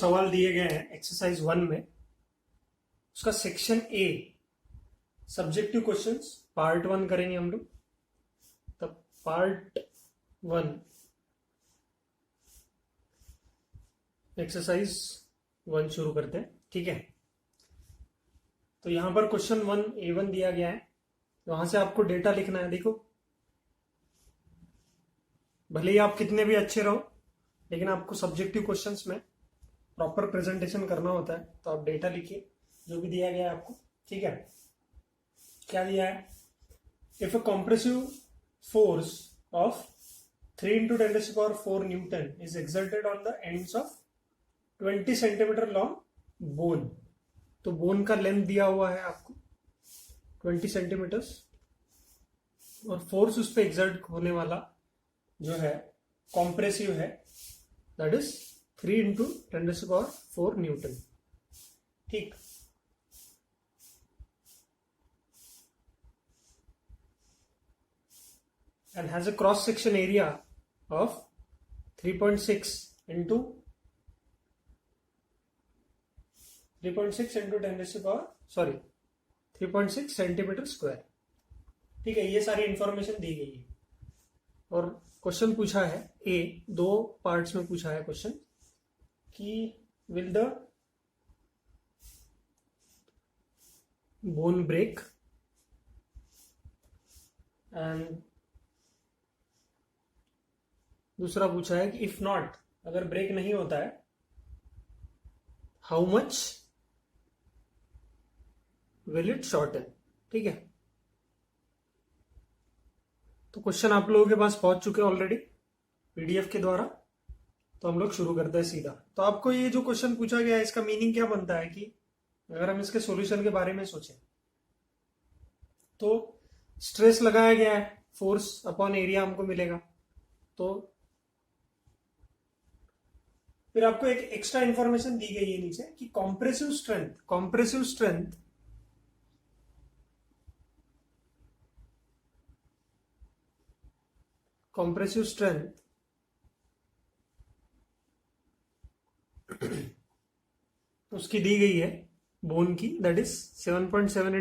सवाल दिए गए हैं एक्सरसाइज 1 में, उसका section A subjective questions part 1 करेंगे हम लोग। तब पार्ट 1 एक्सरसाइज 1 शुरू करते हैं, ठीक है। तो यहां पर क्वेश्चन 1A1 दिया गया है, वहां से आपको डेटा लिखना है। देखो, भले ही आप कितने भी अच्छे रहो, लेकिन आपको सब्जेक्टिव क्वेश्चंस में प्रॉपर प्रेजेंटेशन करना होता है, तो आप डेटा लिखिए जो भी दिया गया है आपको, ठीक है। क्या दिया है? If a compressive force of 3 × 10⁴ Newton is exerted on the ends of 20 centimetre long bone. तो बोन का लेंथ दिया हुआ है आपको 20 सेंटीमीटर्स, और फोर्स उस पर एक्सर्ट होने वाला जो है कॉम्प्रेसिव है, दैट इज 3 × 10⁴ न्यूटन, ठीक। and has a cross section area of 3.6 into 3.6 centimetre square, ठीक है। ये सारी इंफॉर्मेशन दी गई है और क्वेश्चन पूछा है दो पार्ट्स में पूछा है क्वेश्चन कि will the bone break, and दूसरा पूछा है कि इफ नॉट, अगर ब्रेक नहीं होता है, how much will it shorten, ठीक है। तो क्वेश्चन आप लोगों के पास पहुंच चुके हैं ऑलरेडी पीडीएफ के द्वारा, तो हम लोग शुरू करते हैं सीधा। तो आपको ये जो क्वेश्चन पूछा गया है, इसका मीनिंग क्या बनता है कि अगर हम इसके सॉल्यूशन के बारे में सोचें, तो स्ट्रेस लगाया गया है, फोर्स अपॉन एरिया हमको मिलेगा। तो फिर आपको एक एक्स्ट्रा इंफॉर्मेशन दी गई है नीचे कि कॉम्प्रेसिव स्ट्रेंथ उसकी दी गई है बोन की, दैट इज 7.7 ×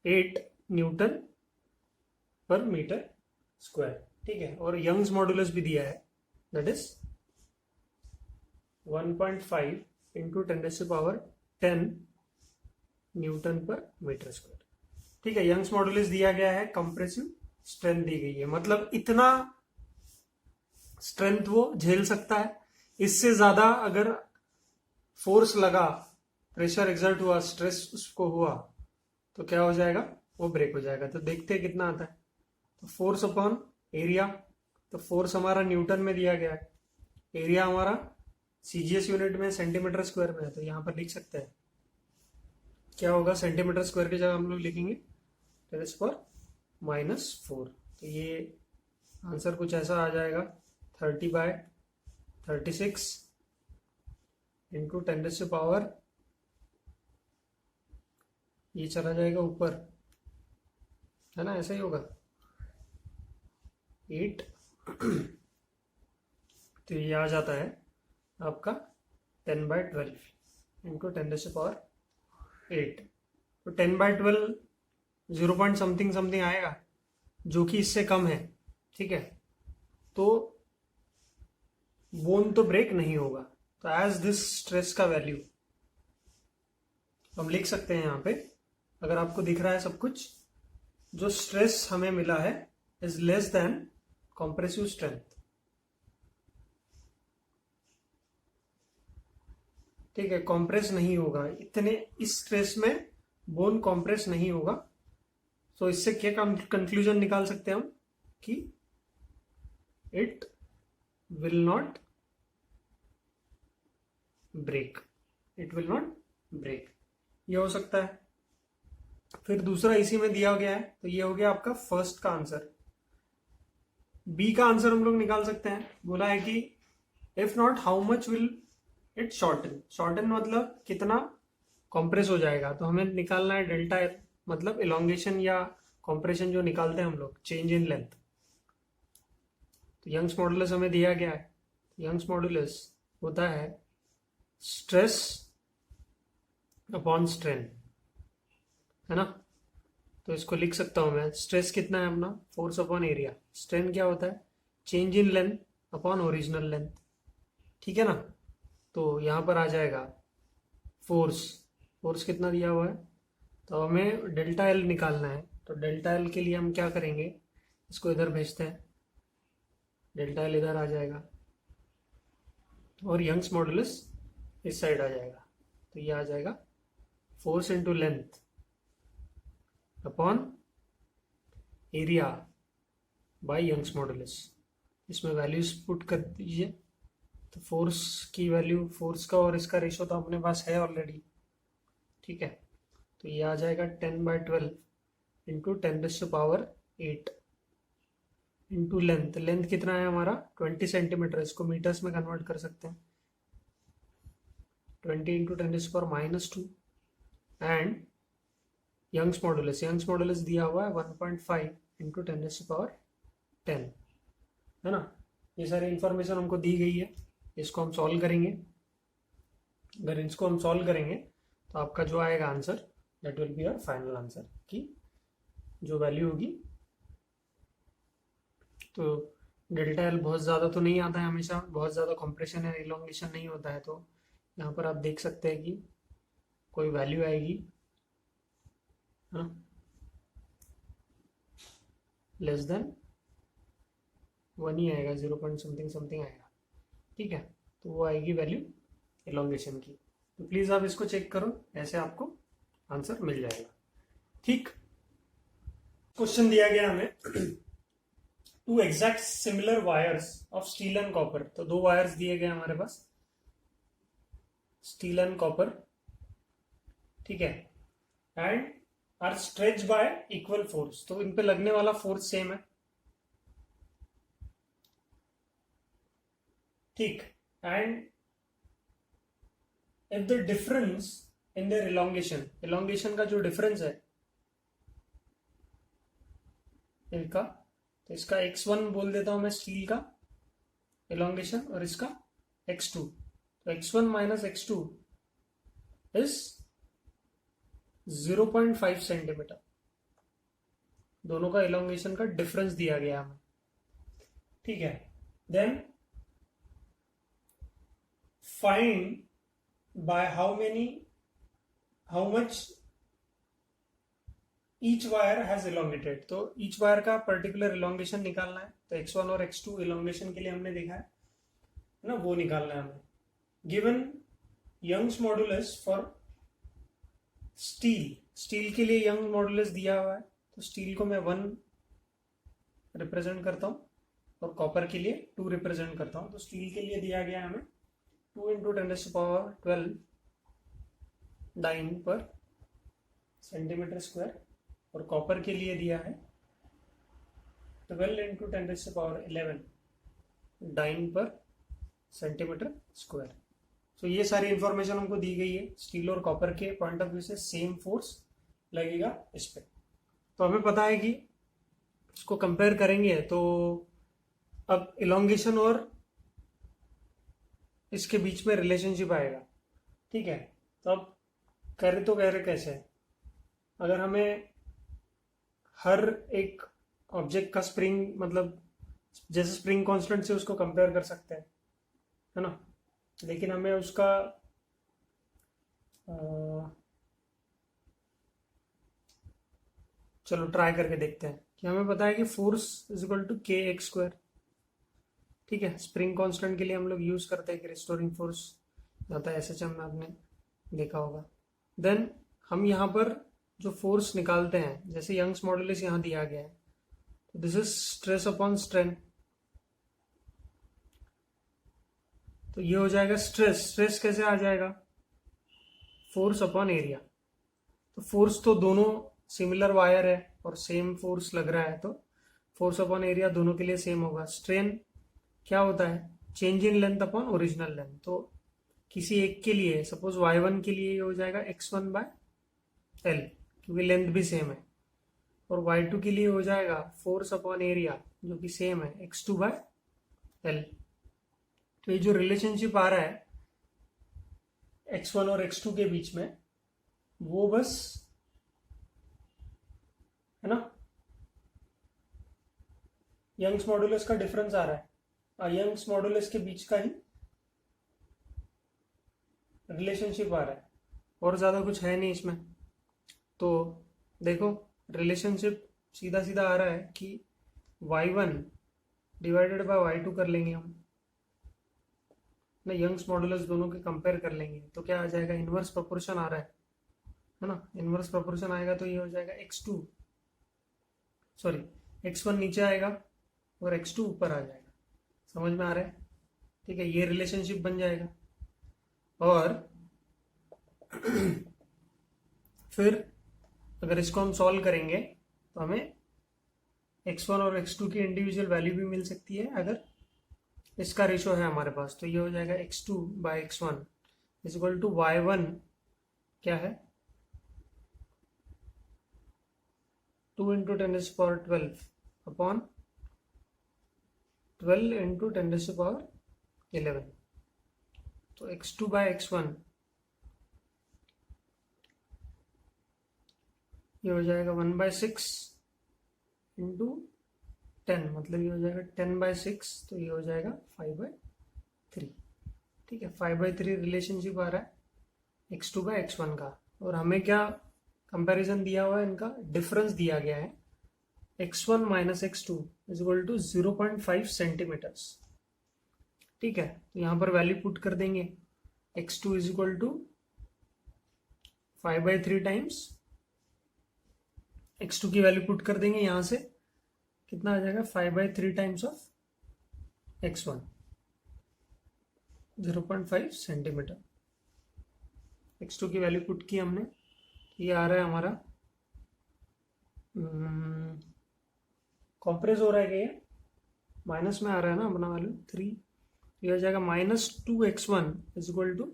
10⁸ न्यूटन पर मीटर स्क्वायर, ठीक है। और यंग्स मॉडुलस भी दिया है, दैट इज 1.5 × 10⁻10 न्यूटन पर मीटर स्क्वायर, ठीक है। यंग्स मॉडुलस दिया गया है, कंप्रेसिव स्ट्रेंथ दी गई है, मतलब इतना स्ट्रेंथ वो झेल सकता है। इससे ज्यादा अगर फोर्स लगा, प्रेशर एक्सर्ट हुआ, स्ट्रेस उसको हुआ, तो क्या हो जाएगा? वो ब्रेक हो जाएगा। तो देखते हैं कितना आता है। तो फोर्स अपॉन एरिया, तो फोर्स हमारा न्यूटन में दिया गया है, एरिया हमारा सीजीएस यूनिट में सेंटीमीटर स्क्वायर में है, तो यहां पर लिख सकते हैं क्या होगा। सेंटीमीटर स्क्वायर की जगह हम लोग लिखेंगे 10⁻⁻⁴। तो ये आंसर कुछ ऐसा आ जाएगा, 30/36 × 10⁻, ये चला जाएगा ऊपर, है ना, ऐसा ही होगा 8। तो ये आ जाता है आपका 10/12 × 10⁸। तो 10/12 0 पॉइंट समथिंग आएगा, जो कि इससे कम है, ठीक है। तो बोन तो ब्रेक नहीं होगा। तो एज दिस स्ट्रेस का वैल्यू हम लिख सकते हैं यहाँ पे, अगर आपको दिख रहा है सब कुछ, जो स्ट्रेस हमें मिला है is less than compressive strength, ठीक है। कॉम्प्रेस नहीं होगा इतने, इस स्ट्रेस में बोन कॉम्प्रेस नहीं होगा। तो इससे क्या कंक्लूजन निकाल सकते हैं हम कि इट विल नॉट ब्रेक, ये हो सकता है। फिर दूसरा इसी में दिया गया है, तो ये हो गया आपका फर्स्ट का आंसर। बी का आंसर हम लोग निकाल सकते हैं, बोला है कि if not how much will it shorten मतलब कितना कॉम्प्रेस हो जाएगा। तो हमें निकालना है डेल्टा एल, मतलब इलोंगेशन या कॉम्प्रेशन जो निकालते हैं हम लोग, चेंज इन लेंथ। तो यंग्स मॉडुलस हमें दिया गया है, यंग्स मॉडुलस होता है स्ट्रेस अपॉन स्ट्रेन, है ना। तो इसको लिख सकता हूं मैं, स्ट्रेस कितना है अपना, फोर्स अपॉन एरिया। स्ट्रेन क्या होता है, change in length upon original length, ठीक है ना। तो यहां पर आ जाएगा फोर्स, फोर्स कितना दिया हुआ है, तो हमें डेल्टा एल निकालना है। तो डेल्टा एल के लिए हम क्या करेंगे, इसको इधर भेजते हैं, डेल्टा एल इधर आ जाएगा और यंग्स मॉडुलस इस साइड आ जाएगा। तो ये आ जाएगा force into length upon area by Young's modulus. इसमें वैल्यूज पुट कर दीजिए। तो फोर्स की वैल्यू, फोर्स का और इसका रेशो तो अपने पास है ऑलरेडी, ठीक है। तो ये आ जाएगा 10/12 इंटू 10⁻8 इंटू लेंथ। लेंथ कितना है हमारा 20 सेंटीमीटर, इसको मीटर्स में कन्वर्ट कर सकते हैं। 20 into 10⁻⁻2 and Young's modulus, Young's modulus दिया हुआ है 1.5 इंटू 10⁻10, है ना। ये सारी इंफॉर्मेशन हमको दी गई है, इसको हम सॉल्व करेंगे। अगर इसको हम सॉल्व करेंगे तो आपका जो आएगा answer, that will be our final answer, कि जो वैल्यू होगी। तो डेल्टा एल बहुत ज़्यादा तो नहीं आता है हमेशा, बहुत ज़्यादा कंप्रेशन या इलोंगेशन नहीं होता है। तो यहाँ पर आप देख सकते हैं कि कोई वैल्यू आएगी, है ना, लेस देन 1 ही आएगा, 0 पॉइंट समथिंग समथिंग आएगा, ठीक है। तो वो आएगी वैल्यू इलोंगेशन की। तो प्लीज़ आप इसको चेक करो, ऐसे आपको आंसर मिल जाएगा, ठीक। क्वेश्चन दिया गया हमें, two exact similar wires of steel and copper. तो दो वायर्स दिए गए हमारे पास, स्टील एंड कॉपर, ठीक है, and are stretch by equal force. तो इन पे लगने वाला फोर्स सेम है, ठीक। And if the difference in their elongation, elongation का जो डिफरेंस है इनका, तो इसका x1 बोल देता हूं मैं स्टील का इलोंगेशन और इसका x2। तो x1 minus x2 is 0.5 centimetre. दोनों का इलोंगेशन का डिफरेंस दिया गया हमें, ठीक है। Then find by how much each wire has elongated. तो ईच वायर का पर्टिकुलर इलोंगेशन निकालना है। तो x1 और x2 इलोंगेशन के लिए हमने देखा है ना, वो निकालना है हमें। Given Young's modulus for steel, steel के लिए यंग मॉडुलस दिया हुआ है, तो स्टील को मैं 1 रिप्रेजेंट करता हूं और कॉपर के लिए 2 रिप्रेजेंट करता हूं। तो स्टील के लिए दिया गया है हमें 2 इंटू 10⁻12 डाइन पर सेंटीमीटर स्क्वायर, और कॉपर के लिए दिया है 12 इंटू 10⁻11 डाइन पर सेंटीमीटर स्क्वायर। तो ये सारी इंफॉर्मेशन हमको दी गई है। स्टील और कॉपर के पॉइंट ऑफ व्यू से सेम फोर्स लगेगा इस पे। तो हमें पता है कि इसको कंपेयर करेंगे तो अब इलोंगेशन और इसके बीच में रिलेशनशिप आएगा, ठीक है। तो अब कह रहे कैसे, अगर हमें हर एक ऑब्जेक्ट का स्प्रिंग, मतलब जैसे स्प्रिंग कांस्टेंट से उसको कंपेयर कर सकते हैं, है ना, लेकिन हमें उसका चलो ट्राई करके देखते हैं कि हमें पता है कि force is equal to kx², ठीक है। स्प्रिंग कांस्टेंट के लिए हम लोग यूज करते हैं कि रिस्टोरिंग फोर्स जाता है, SHM में आपने देखा होगा। देन हम यहाँ पर जो फोर्स निकालते हैं, जैसे यंग्स मॉडुलस यहाँ दिया गया है, तो this is stress upon strain. तो ये हो जाएगा स्ट्रेस, स्ट्रेस कैसे आ जाएगा, फोर्स अपॉन एरिया। तो फोर्स तो दोनों सिमिलर वायर है और सेम फोर्स लग रहा है, तो फोर्स अपॉन एरिया दोनों के लिए सेम होगा। स्ट्रेन क्या होता है, change in length upon original length. तो किसी एक के लिए, सपोज y1 के लिए ये हो जाएगा x1/L, क्योंकि लेंथ भी सेम है, और y2 के लिए हो जाएगा फोर्स अपॉन एरिया, जो कि सेम है, x2/L, तो ये जो रिलेशनशिप आ रहा है x1 और x2 के बीच में, वो बस है ना यंग्स मॉडुलस का डिफरेंस आ रहा है, यंग्स मॉडुलस के बीच का ही रिलेशनशिप आ रहा है, और ज्यादा कुछ है नहीं इसमें। तो देखो रिलेशनशिप सीधा सीधा आ रहा है कि y1 डिवाइडेड बाय y2 कर लेंगे हम ना, यंग्स मॉडुलस दोनों के कंपेयर कर लेंगे तो क्या आ जाएगा, इनवर्स प्रोपोर्शन आ रहा है ना। इनवर्स प्रोपोर्शन आएगा तो ये हो जाएगा x2 सॉरी x1 नीचे आएगा और x2 ऊपर आ जाएगा। समझ में आ रहा है? ठीक है, ये रिलेशनशिप बन जाएगा। और फिर अगर इसको हम सॉल्व करेंगे तो हमें x1 और x2 की इंडिविजुअल वैल्यू भी मिल सकती है। अगर इसका रेशो है हमारे पास तो ये हो जाएगा x2 bye x1 is equal to y1 क्या है 2 इंटू 10⁻12 अपॉन 12 इंटू 10⁻11। तो x2 बाय x1 ये हो जाएगा 1/6 इंटू 10, मतलब ये हो जाएगा 10/6, तो ये हो जाएगा 5/3। ठीक है, 5/3 रिलेशनशिप आ रहा है x2 बाय x1 का। और हमें क्या कंपैरिजन दिया हुआ है, इनका डिफरेंस दिया गया है x1 minus x2 is equal to 0.5 centimetres. ठीक है, तो यहां पर वैल्यू पुट कर देंगे, x2 is equal to 5/3 times x2 की वैल्यू पुट कर देंगे, यहां से कितना आ जाएगा 5/3 times of x1 0.5 centimetre. x2 की वैल्यू पुट की हमने, ये आ रहा है हमारा कॉम्प्रेस हो रहा है, ये माइनस में आ रहा है ना अपना वैल्यू 3, ये हो जाएगा -2x1 is equal to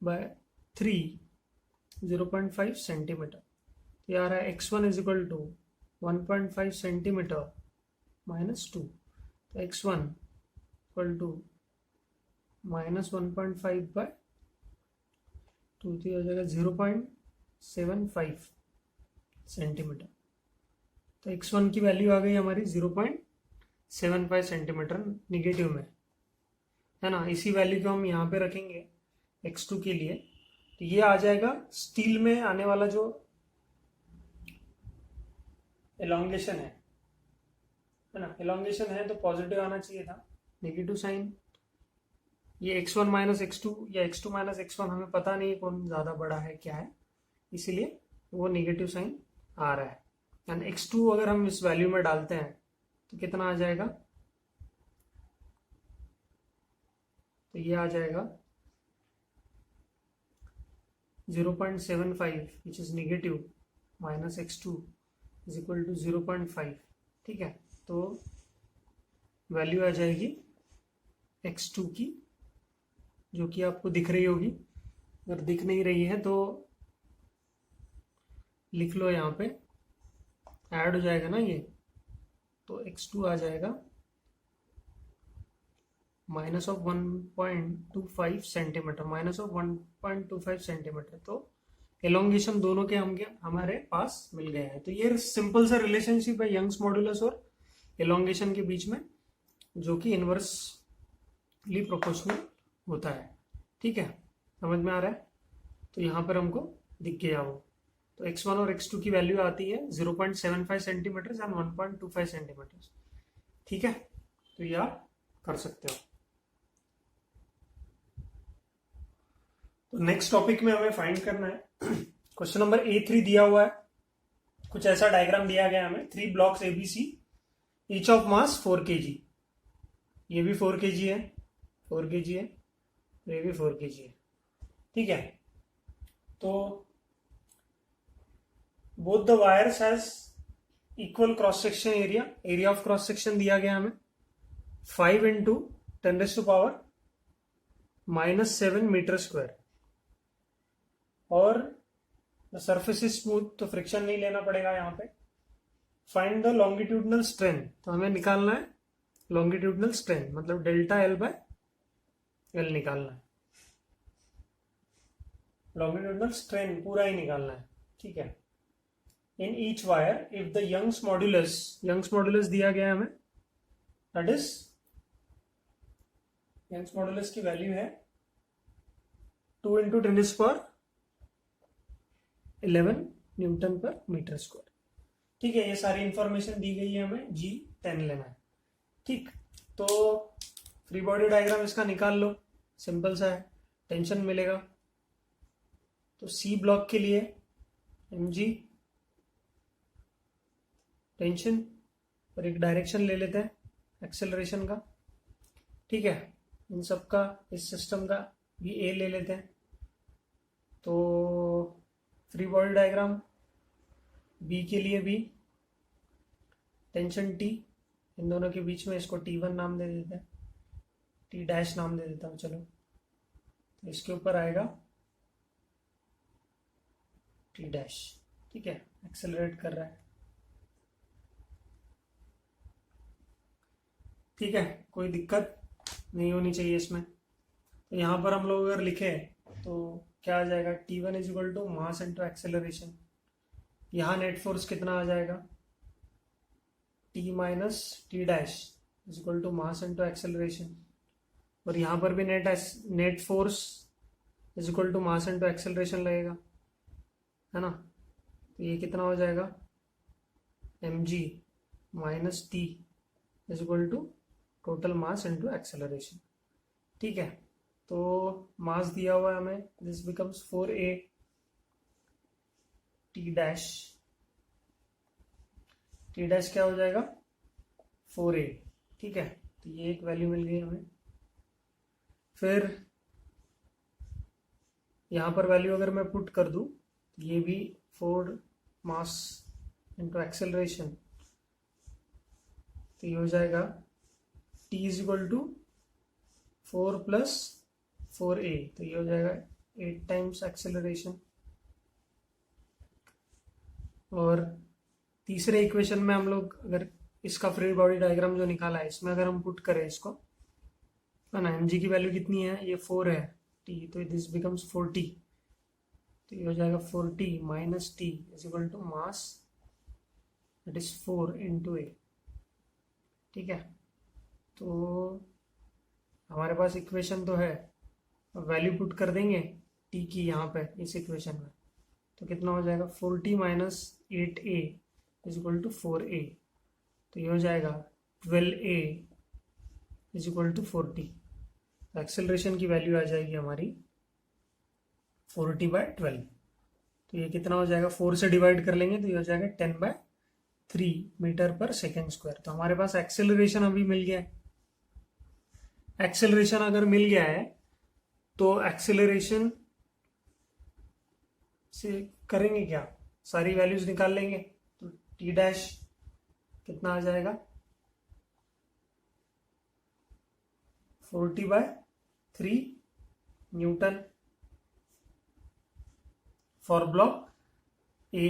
by 3 0.5 centimetre. ये आ रहा है x1 is equal to 1.5 centimetre -2, तो x1 इक्वल टू -1.5 बाय 2, तो ये हो जाएगा 0.75 सेंटीमीटर। तो x1 की वैल्यू आ गई हमारी 0.75 सेंटीमीटर निगेटिव में, है ना। इसी वैल्यू को हम यहाँ पे रखेंगे x2 के लिए, तो ये आ जाएगा स्टील में आने वाला जो एलोंगेशन है ना, एलोंगेशन है तो पॉजिटिव आना चाहिए था, नेगेटिव साइन। ये x1 माइनस x2 या x2 माइनस x1 हमें पता नहीं कौन ज्यादा बड़ा है क्या है, इसीलिए वो नेगेटिव साइन आ रहा है। एंड x2 अगर हम इस वैल्यू में डालते हैं तो कितना आ जाएगा, तो ये आ जाएगा 0.75 which is negative minus x2 is equal to 0.5। ठीक है, तो वैल्यू आ जाएगी x2 की, जो कि आपको दिख रही होगी। अगर दिख नहीं रही है तो लिख लो, यहाँ पे ऐड हो जाएगा ना ये, तो x2 आ जाएगा minus of 1.25 centimetre, minus of 1.25 centimetre. तो एलोंगेशन दोनों के हमारे पास मिल गए हैं। तो ये सिंपल सा रिलेशनशिप है यंग्स मॉडुलस और एलोंगेशन के बीच में, जो कि इनवर्सली प्रोपोर्शनल होता है। ठीक है, समझ में आ रहा है? तो यहाँ पर हमको दिख गया वो। तो x1 और x2 की वैल्यू आती है 0.75 सेंटीमीटर एंड 1.25 सेंटीमीटर। ठीक है, तो ये आप कर सकते हो। तो नेक्स्ट टॉपिक में हमें फाइंड करना है, क्वेश्चन नंबर A3 दिया हुआ है, कुछ ऐसा डायग्राम दिया गया हमें, 3 blocks ABC, each of mass 4 kg। ये भी 4 kg है, 4 kg है, ये भी 4 kg है। ठीक है, तो both the wires has equal cross section area, area of cross section दिया गया हमें 5 इंटू 10⁻⁻7 मीटर स्क्वायर, और द सरफेस इज स्मूथ, तो फ्रिक्शन नहीं लेना पड़ेगा यहाँ पे। फाइंड द लॉन्गिट्यूडनल स्ट्रेन, तो हमें निकालना है लॉन्गिट्यूडनल स्ट्रेन, मतलब डेल्टा L बाय एल निकालना है, लॉन्गिट्यूडनल स्ट्रेन पूरा ही निकालना है, ठीक है। In each wire if the Young's modulus दिया गया है हमें, दैट इज यंग्स मॉड्यूलस की वैल्यू है 2 इंटू 10⁻11 न्यूटन पर मीटर स्क्वायर, ठीक है। ये सारी इंफॉर्मेशन दी गई है, हमें G10 लेना है, ठीक। तो फ्री बॉडी डायग्राम इसका निकाल लो, सिंपल सा है, टेंशन मिलेगा। तो सी ब्लॉक के लिए mg टेंशन और एक डायरेक्शन ले लेते हैं एक्सेलरेशन का, ठीक है। इन सब का, इस सिस्टम का भी ए ले लेते हैं। तो फ्री बॉडी डायग्राम बी के लिए भी टेंशन टी, इन दोनों के बीच में इसको T1 नाम दे देते हैं, T डैश नाम दे देता हूँ, चलो। तो इसके ऊपर आएगा T डैश, ठीक है, एक्सेलरेट कर रहा है, ठीक है, कोई दिक्कत नहीं होनी चाहिए इसमें। तो यहाँ पर हम लोग अगर लिखे तो क्या आ जाएगा, T1 is equal to mass into acceleration. यहाँ नेट फोर्स कितना आ जाएगा, T minus T dash is equal to mass into acceleration. और यहाँ पर भी net force is equal to mass into acceleration लगेगा, है ना। तो ये कितना हो जाएगा, mg minus T is equal to total mass into acceleration, ठीक है। तो मास दिया हुआ है हमें, this becomes 4a T dash, T dash क्या हो जाएगा 4a, ठीक है। तो ये एक वैल्यू मिल गई हमें। फिर यहाँ पर वैल्यू अगर मैं पुट कर दूं तो ये भी 4 मास इंटू एक्सेलरेशन, तो ये हो जाएगा T is equal to 4 plus 4a, तो ये हो जाएगा 8 टाइम्स एक्सेलरेशन। और तीसरे इक्वेशन में हम लोग अगर इसका फ्री बॉडी डायग्राम जो निकाला है, इसमें अगर हम पुट करें इसको, है ना, mg की वैल्यू कितनी है, ये 4 है, t, तो दिस बिकम्स 4t, तो ये हो जाएगा 4t minus t is equal to mass that is 4 into a, ठीक है। तो हमारे पास इक्वेशन तो है, वैल्यू पुट कर देंगे t की यहाँ पे इस इक्वेशन में, तो कितना हो जाएगा 4t minus 8a is equal to 4a, तो ये हो जाएगा 12a is equal to 4t। तो एक्सेलरेशन की वैल्यू आ जाएगी हमारी 4t/12। तो ये कितना हो जाएगा, 4 से डिवाइड कर लेंगे तो ये हो जाएगा 10/3 मीटर पर सेकेंड स्क्वायर। तो हमारे पास एक्सेलरेशन अभी मिल गया है। एक्सेलरेशन अगर मिल गया है तो एक्सेलरेशन से करेंगे क्या, सारी वैल्यूज निकाल लेंगे। तो टी डैश कितना आ जाएगा 40/3 Newton for block A.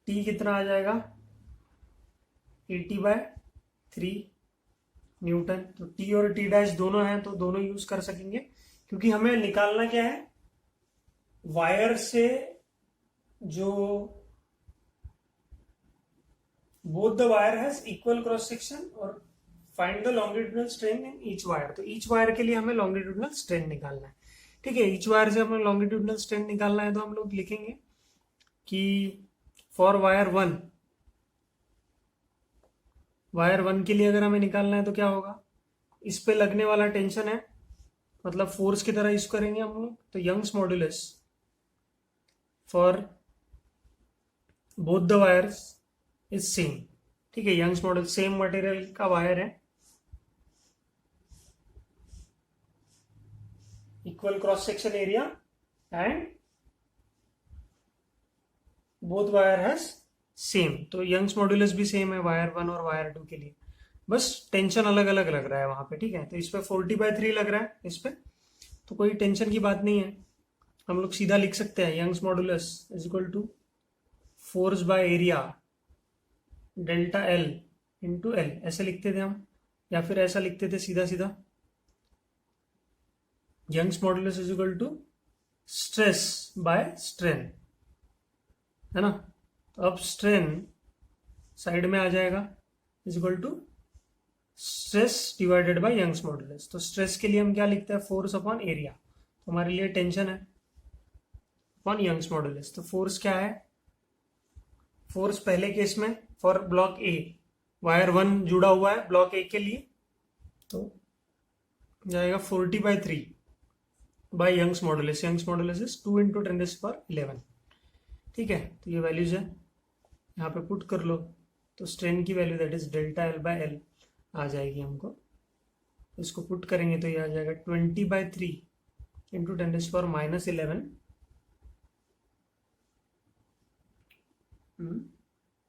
T कितना आ जाएगा 80/3 न्यूटन। तो टी और टी डैश दोनों हैं तो दोनों यूज कर सकेंगे, क्योंकि हमें निकालना क्या है, वायर से जो both the wire has equal cross section और find the longitudinal strain in each wire. तो ईच वायर के लिए हमें लॉन्गिट्यूडनल स्ट्रेन निकालना है, ठीक है। ईच वायर से हमें लॉन्गिट्यूडनल स्ट्रेन निकालना है, तो हम लोग लिखेंगे कि फॉर वायर 1 के लिए अगर हमें निकालना है तो क्या होगा, इस पे लगने वाला टेंशन है, मतलब फोर्स की तरह यूज करेंगे हम लोग। तो Young's modulus for both the wires is same, ठीक है। यंग्स मॉडल सेम मटेरियल का वायर है, equal cross section area and both wire has same. तो यंग्स मॉड्यूलस भी सेम है वायर 1 और वायर 2 के लिए, बस टेंशन अलग अलग लग रहा है वहां पे, ठीक है। तो इस पे 40/3 लग रहा है, इस पे तो कोई टेंशन की बात नहीं है। हम लोग सीधा लिख सकते हैं Young's modulus is equal to force by area delta L into L, ऐसे लिखते थे हम, या फिर ऐसा लिखते थे सीधा सीधा Young's modulus is equal to stress by strain, है ना। तो अब स्ट्रेन साइड में आ जाएगा, is equal to stress divided by Young's modulus. तो स्ट्रेस के लिए हम क्या लिखते हैं, फोर्स अपॉन एरिया। तो हमारे लिए टेंशन है अपॉन यंग्स मॉडुलस। तो फोर्स क्या है, फोर्स पहले केस में फॉर ब्लॉक ए, वायर 1 जुड़ा हुआ है ब्लॉक ए के लिए, तो जाएगा 40/3 by Young's modulus. Young's modulus is 2 × 10⁻11। ठीक है, तो ये वैल्यूज है, यहाँ पे पुट कर लो। तो स्ट्रेन की value that is delta L/L आ जाएगी हमको। इसको पुट करेंगे तो ये आ जाएगा 20/3 × 10⁻11।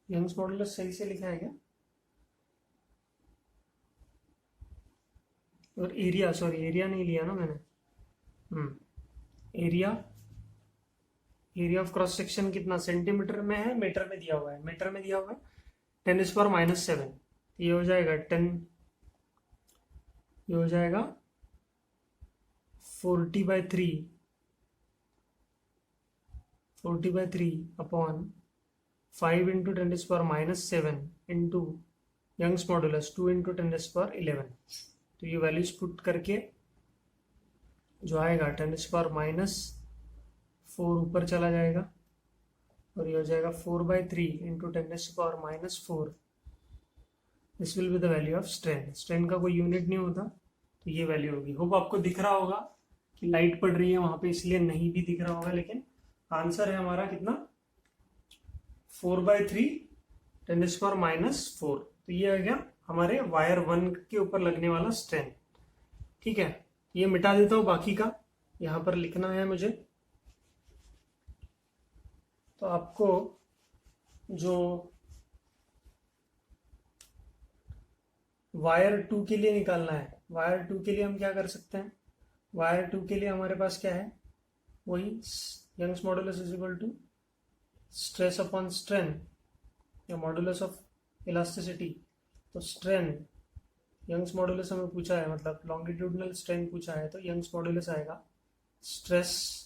यंग्स मॉडुलस सही से लिखा है क्या? और एरिया, सॉरी एरिया नहीं लिया ना मैंने। एरिया ऑफ क्रॉस सेक्शन कितना सेंटीमीटर में है, मीटर में दिया हुआ है, मीटर में दिया हुआ है 10⁻⁷। ये हो जाएगा 40/3 अपॉन 5 × 10⁻⁷ इंटू यंग्स मॉडुलस 2 × 10⁻11। तो ये वैल्यूज पुट करके जो आएगा 10⁻⁴ ऊपर चला जाएगा, और ये हो जाएगा 4/3 × 10⁻⁴। This will be the value of strain. Strain का कोई यूनिट नहीं होता, तो ये वैल्यू होगी। होप आपको दिख रहा होगा कि लाइट पड़ रही है वहां पे, इसलिए नहीं भी दिख रहा होगा, लेकिन आंसर है हमारा कितना, 4/3 10⁻⁴। तो ये आ गया हमारे वायर 1 के ऊपर लगने वाला स्ट्रेन। ठीक है, ये मिटा देता हूं, बाकी का यहां पर लिखना है मुझे। तो आपको जो वायर 2 के लिए निकालना है, वायर 2 के लिए हम क्या कर सकते हैं, वायर 2 के लिए हमारे पास क्या है, वही Young's modulus is equal to stress upon strain या मॉडुलस ऑफ इलास्टिसिटी। तो स्ट्रेन, यंग्स मॉडुलस हमें पूछा है, मतलब लॉन्गिट्यूडनल स्ट्रेन पूछा है, तो यंग्स मॉडुलस आएगा stress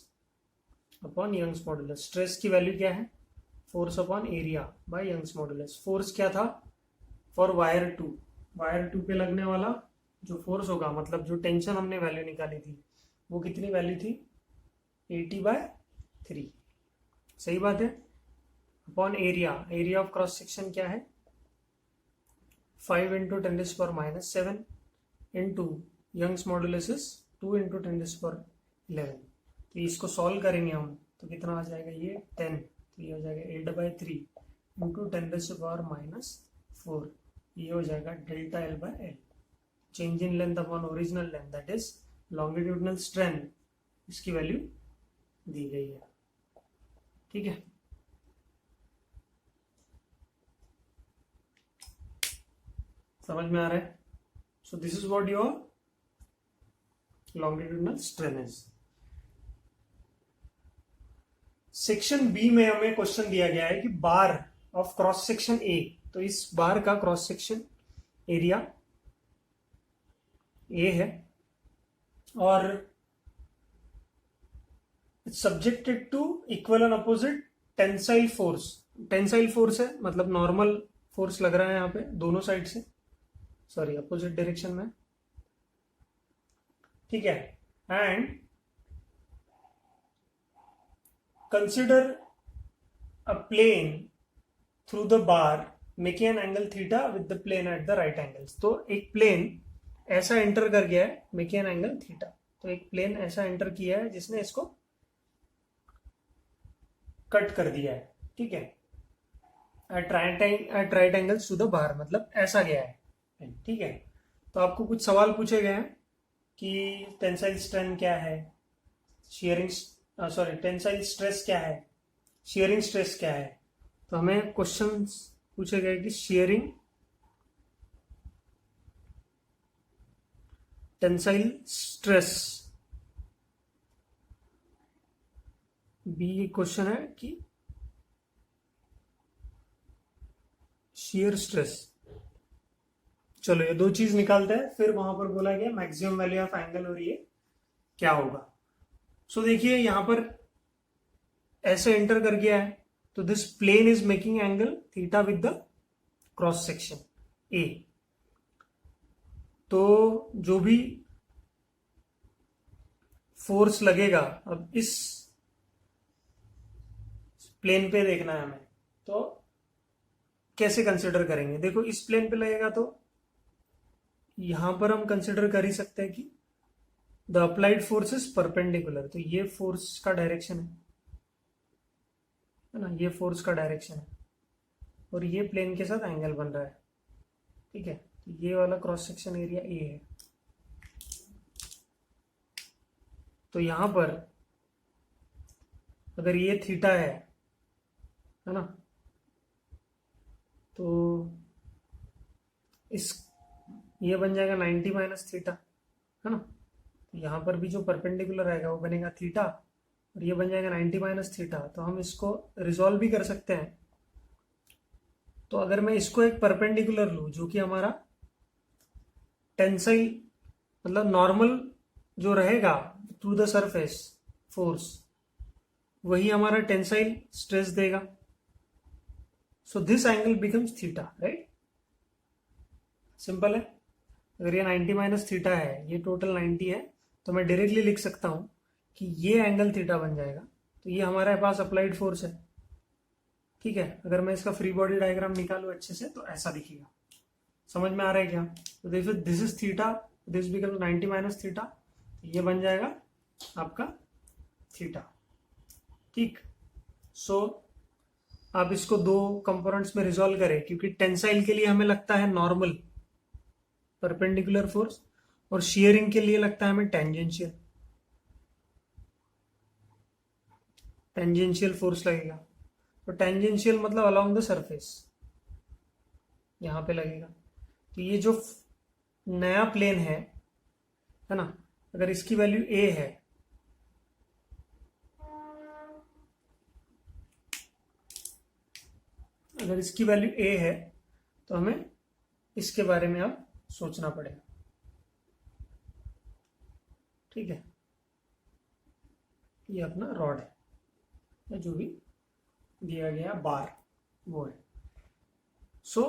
upon Young's modulus. Stress की वैल्यू क्या है, force upon area by Young's modulus. Force क्या था फॉर वायर 2, वायर 2 पे लगने वाला जो फोर्स होगा, मतलब जो टेंशन हमने वैल्यू निकाली थी, वो कितनी वैल्यू थी, 80/3। सही बात है। Upon area, area of cross section क्या है, 5 × 10⁻⁷ इंटू यंग्स मॉडुलस इज 2 × 10⁻11। तो इसको सॉल्व करेंगे हम, तो कितना आ जाएगा ये 10, तो ये हो जाएगा 8/3 × 10⁻⁴। ये हो जाएगा delta L/L, change in length upon original length, that is longitudinal strain. इसकी वैल्यू दी गई है। ठीक है, समझ में आ रहा है। So this is what your longitudinal strain is. Section B में हमें क्वेश्चन दिया गया है कि bar of cross section A, तो इस बार का क्रॉस सेक्शन एरिया ए है और subjected to equal and opposite tensile force. Tensile force है, मतलब नॉर्मल फोर्स लग रहा है यहाँ पे दोनों साइड से, सॉरी अपोजिट डायरेक्शन में। ठीक है, and consider a plane through the bar making an angle theta with the plane at the right angles. तो एक प्लेन ऐसा एंटर कर गया है मेकिंग एन एंगल थीटा। तो एक प्लेन ऐसा एंटर किया है जिसने इसको कट कर दिया है। ठीक है, at right angles to the bar, मतलब ऐसा गया है। ठीक है, तो आपको कुछ सवाल पूछे गए हैं कि टेंसाइल स्ट्रेन क्या है, शियरिंग सॉरी टेंसाइल स्ट्रेस क्या है, शियरिंग स्ट्रेस क्या है। तो हमें क्वेश्चन पूछे गए कि shearing, tensile stress. B question है कि शियर स्ट्रेस। चलो ये दो चीज निकालते हैं, फिर वहां पर बोला गया मैक्सिमम वैल्यू ऑफ एंगल और ये क्या होगा। सो देखिए यहां पर ऐसे एंटर कर गया है, तो this plane is making angle theta with the cross section A. तो जो भी फोर्स लगेगा, अब इस प्लेन पे देखना है हमें, तो कैसे कंसिडर करेंगे। देखो इस प्लेन पे लगेगा तो यहां पर हम कंसिडर कर ही सकते हैं कि the applied force is perpendicular, तो ये फोर्स का डायरेक्शन है ना, ये फोर्स का डायरेक्शन है और ये प्लेन के साथ एंगल बन रहा है। ठीक है, तो ये वाला क्रॉस सेक्शन एरिया ए है। तो यहां पर अगर ये थीटा है ना, तो इस ये बन जाएगा 90 माइनस थीटा, है ना। तो यहां पर भी जो परपेंडिकुलर आएगा वो बनेगा थीटा और ये बन जाएगा 90 माइनस थीटा। तो हम इसको रिजॉल्व भी कर सकते हैं। तो अगर मैं इसको एक परपेंडिकुलर लूं जो कि हमारा टेंसाइल मतलब नॉर्मल जो रहेगा थ्रू द सरफेस फोर्स, वही हमारा टेंसाइल स्ट्रेस देगा। So this angle becomes theta, right. Simple है। अगर ये 90 माइनस थीटा है, ये टोटल 90 है, तो मैं डायरेक्टली लिख सकता हूं कि ये एंगल थीटा बन जाएगा। तो ये हमारे पास अप्लाइड फोर्स है। ठीक है, अगर मैं इसका फ्री बॉडी डायग्राम निकालू अच्छे से तो ऐसा दिखेगा। समझ में आ रहा है क्या। तो देखो this is theta, this becomes 90 minus theta, ये बन जाएगा आपका थीटा। ठीक। सो आप इसको दो कंपोनेंट्स में रिजॉल्व करें, क्योंकि टेंसाइल के लिए हमें लगता है नॉर्मल परपेंडिकुलर फोर्स और शियरिंग के लिए लगता है हमें टेंजेंशियल फोर्स लगेगा। तो टेंजेंशियल मतलब अलोंग द सरफेस, यहां पे लगेगा। तो ये जो नया प्लेन है ना, अगर इसकी वैल्यू ए है, अगर इसकी वैल्यू ए है तो हमें इसके बारे में अब सोचना पड़ेगा। ठीक है, ये अपना रॉड है या जो भी दिया गया बार वो है। So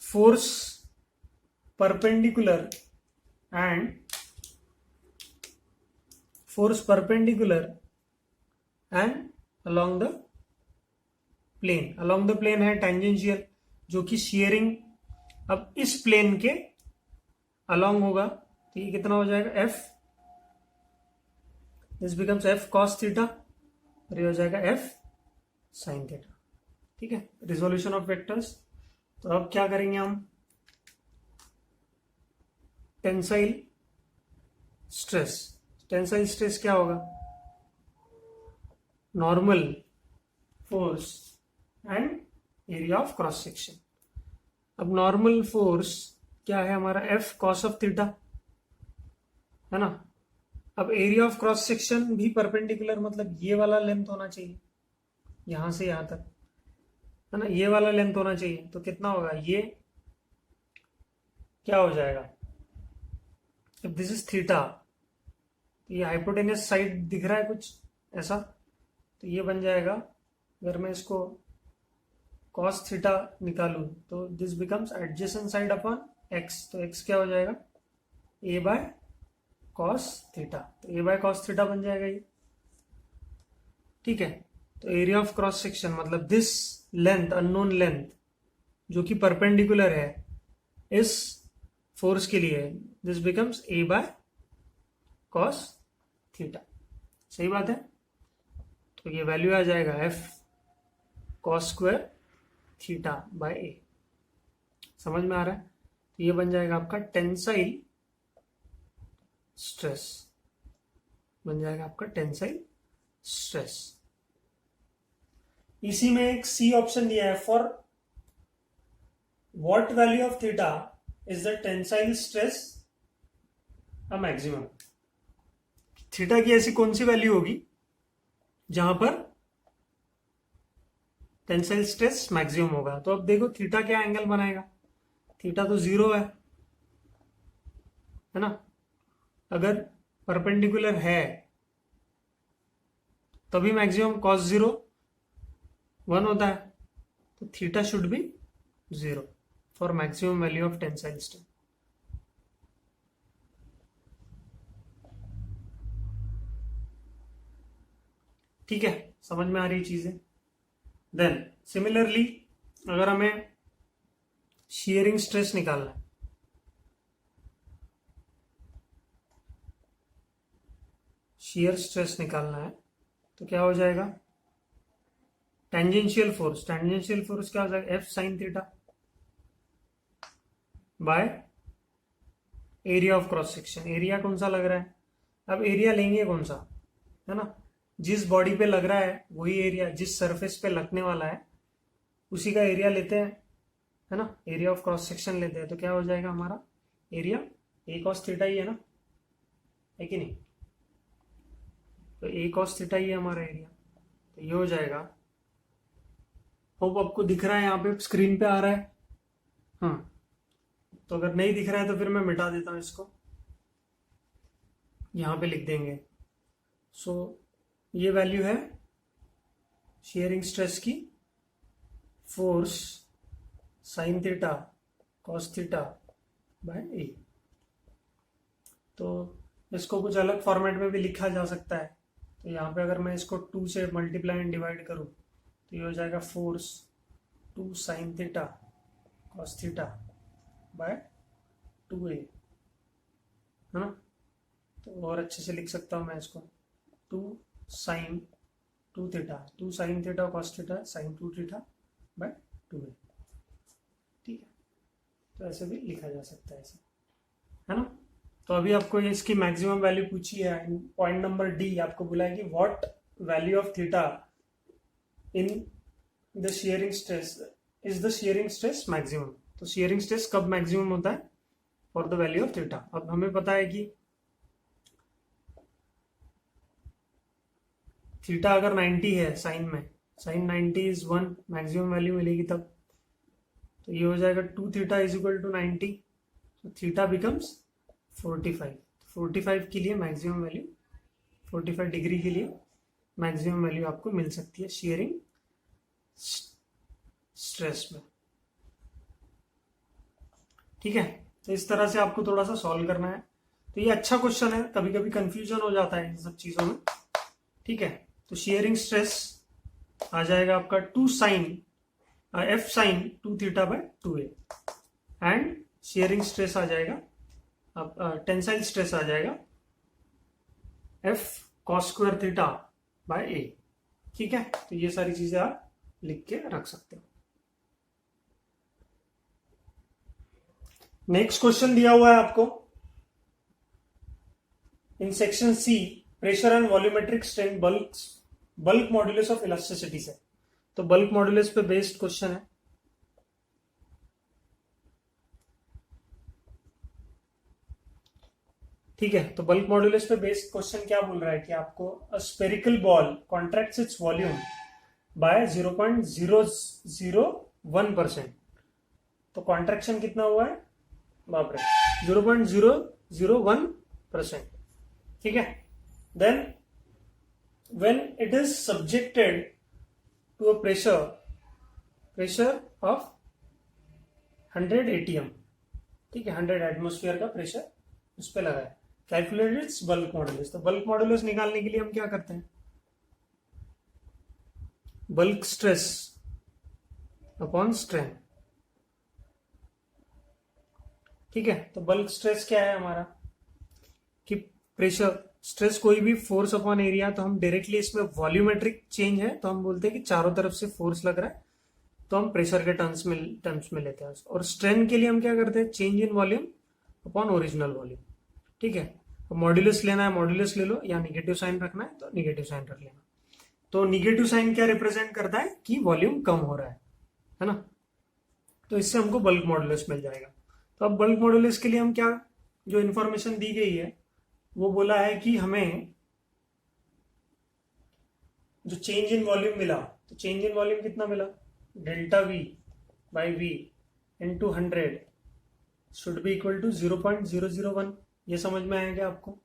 force perpendicular and along the plane है टेंजेंशियल, जो कि शियरिंग अब इस प्लेन के अलोंग होगा। तो ये कितना हो जाएगा F, this becomes F cos theta और ये हो जाएगा एफ साइन थीटा। ठीक है, रिजोल्यूशन ऑफ वेक्टर्स। तो अब क्या करेंगे हम, टेंसाइल स्ट्रेस क्या होगा, normal force and area of cross section. अब नॉर्मल फोर्स क्या है हमारा, एफ कॉस ऑफ थीटा, है ना। अब एरिया ऑफ क्रॉस सेक्शन भी परपेंडिकुलर, मतलब ये वाला लेंथ होना चाहिए यहां से यहां तक, है ना, ये वाला लेंथ होना चाहिए। तो कितना होगा, ये क्या हो जाएगा, if this is थीटा, तो ये हाइपोटेनस साइड दिख रहा है कुछ ऐसा, तो ये बन जाएगा, अगर मैं इसको cos थीटा निकालू तो this becomes adjacent side upon x। तो x क्या हो जाएगा, a बाय cos थीटा, तो a बाय cos थीटा बन जाएगा ये। ठीक है, तो एरिया ऑफ क्रॉस सेक्शन मतलब दिस लेंथ, अननोन लेंथ जो कि परपेंडिकुलर है इस फोर्स के लिए, this becomes a by cos theta. सही बात है। तो ये वैल्यू आ जाएगा f cos square theta by a। समझ में आ रहा है। तो ये बन जाएगा आपका टेंसाइल स्ट्रेस, बन जाएगा आपका टेंसाइल स्ट्रेस। इसी में एक सी ऑप्शन दिया है, for what value of theta is the tensile stress a maximum. Theta की ऐसी कौन सी वैल्यू होगी जहां पर टेंसाइल स्ट्रेस मैक्सिमम होगा। तो अब देखो थीटा क्या एंगल बनाएगा, थीटा तो 0 है ना। अगर परपेंडिकुलर है तभी मैक्सिमम cos 0 1 होता है, तो theta should be 0 for maximum value of tensile strength. ठीक है, समझ में आ रही चीजें। देन सिमिलरली अगर हमें शीयरिंग स्ट्रेस निकालना है, शीयर स्ट्रेस निकालना है तो क्या हो जाएगा, टेंजेंशियल फोर्स क्या हो जाएगा, F sine theta by area of cross section. Area कौन सा लग रहा है, अब एरिया लेंगे कौन सा, है ना, जिस बॉडी पे लग रहा है वही एरिया, जिस सरफेस पे लगने वाला है उसी का एरिया लेते हैं, है ना, एरिया ऑफ क्रॉस सेक्शन लेते हैं। तो क्या हो जाएगा हमारा एरिया, ए कॉस थीटा ही है ना, है कि नहीं, तो ए कॉस थीटा ही है हमारा एरिया। तो ये हो जाएगा, होप आपको दिख रहा है, यहाँ पे स्क्रीन पे आ रहा है। हाँ, तो अगर नहीं दिख रहा है तो फिर मैं मिटा देता हूं इसको, यहां पे लिख देंगे। सो ये वैल्यू है शेयरिंग स्ट्रेस की, force sine theta cos theta by A. तो इसको कुछ अलग फॉर्मेट में भी लिखा जा सकता है। तो यहाँ पे अगर मैं इसको 2 से मल्टीप्लाई एंड डिवाइड करूँ तो ये हो जाएगा force 2 sign theta cos theta by 2a, है ना। तो और अच्छे से लिख सकता हूँ मैं इसको, 2 sine 2 theta cos theta sine 2 theta by 2a। ठीक है, तो ऐसे भी लिखा जा सकता है ऐसे, है ना। तो अभी आपको ये इसकी मैक्सिमम वैल्यू पूछी है, पॉइंट नंबर डी आपको बोला है कि what value of theta in the shearing stress is the shearing stress maximum. तो शियरिंग स्ट्रेस कब मैक्सिमम होता है, for the value of theta. अब हमें पता है कि थीटा अगर 90 है साइन में, साइन 90 इज 1, मैक्सिमम वैल्यू मिलेगी तब। तो ये हो जाएगा 2 थीटा इज इक्वल टू 90, तो थीटा बिकम्स 45। 45 के लिए मैक्सिमम वैल्यू, 45 डिग्री के लिए मैक्सिमम वैल्यू आपको मिल सकती है शियरिंग स्ट्रेस में। ठीक है, तो इस तरह से आपको थोड़ा सा सॉल्व करना है। तो ये अच्छा क्वेश्चन है, कभी कभी कंफ्यूजन हो जाता है इन सब चीजों में। ठीक है, तो शियरिंग स्ट्रेस आ जाएगा आपका 2 sine F sine 2 theta by 2a, and shearing stress आ जाएगा, अब टेंसाइल स्ट्रेस आ जाएगा F cos square theta by a। ठीक है, तो ये सारी चीजें आप लिख के रख सकते हो। नेक्स्ट क्वेश्चन दिया हुआ है आपको in section C, pressure and volumetric strain bulk modulus of elasticity से। तो बल्क मॉड्यूलस पे बेस्ड क्वेश्चन है। ठीक है, तो बल्क मॉड्यूलस पे बेस्ड क्वेश्चन क्या बोल रहा है कि आपको a spherical ball contracts its volume by 0.001%। तो कॉन्ट्रैक्शन कितना हुआ है, बाप रे, 0.001%। ठीक है, then when it is subjected to a pressure of 100 ATM, ठीक है, 100 एटमोस्फियर का प्रेशर उस पर लगा है, कैलकुलेटेड इट्स बल्क मॉड्यूलस। तो बल्क मॉड्यूलस निकालने के लिए हम क्या करते हैं, बल्क स्ट्रेस अपॉन स्ट्रेन। ठीक है, तो बल्क स्ट्रेस क्या है हमारा कि प्रेशर स्ट्रेस कोई भी फोर्स अपॉन एरिया, तो हम डायरेक्टली इसमें वॉल्यूमेट्रिक चेंज है तो हम बोलते हैं कि चारों तरफ से फोर्स लग रहा है, तो हम प्रेशर के टर्म्स में लेते हैं। और स्ट्रेन के लिए हम क्या करते हैं, change in volume upon original volume. ठीक है, तो मॉड्यूलस लेना है मॉड्यूलस ले लो, या निगेटिव साइन रखना है तो निगेटिव साइन रख लेना। तो निगेटिव साइन क्या रिप्रेजेंट करता है कि वॉल्यूम कम हो रहा है ना। तो इससे हमको बल्क मॉड्यूलस मिल जाएगा। तो अब बल्क मॉड्यूलस के लिए हम क्या, जो इंफॉर्मेशन दी गई है वो बोला है कि हमें जो चेंज इन वॉल्यूम मिला, तो चेंज इन वॉल्यूम कितना मिला, delta V by V into 100 should be equal to 0.001। ये समझ में आएगा आपको।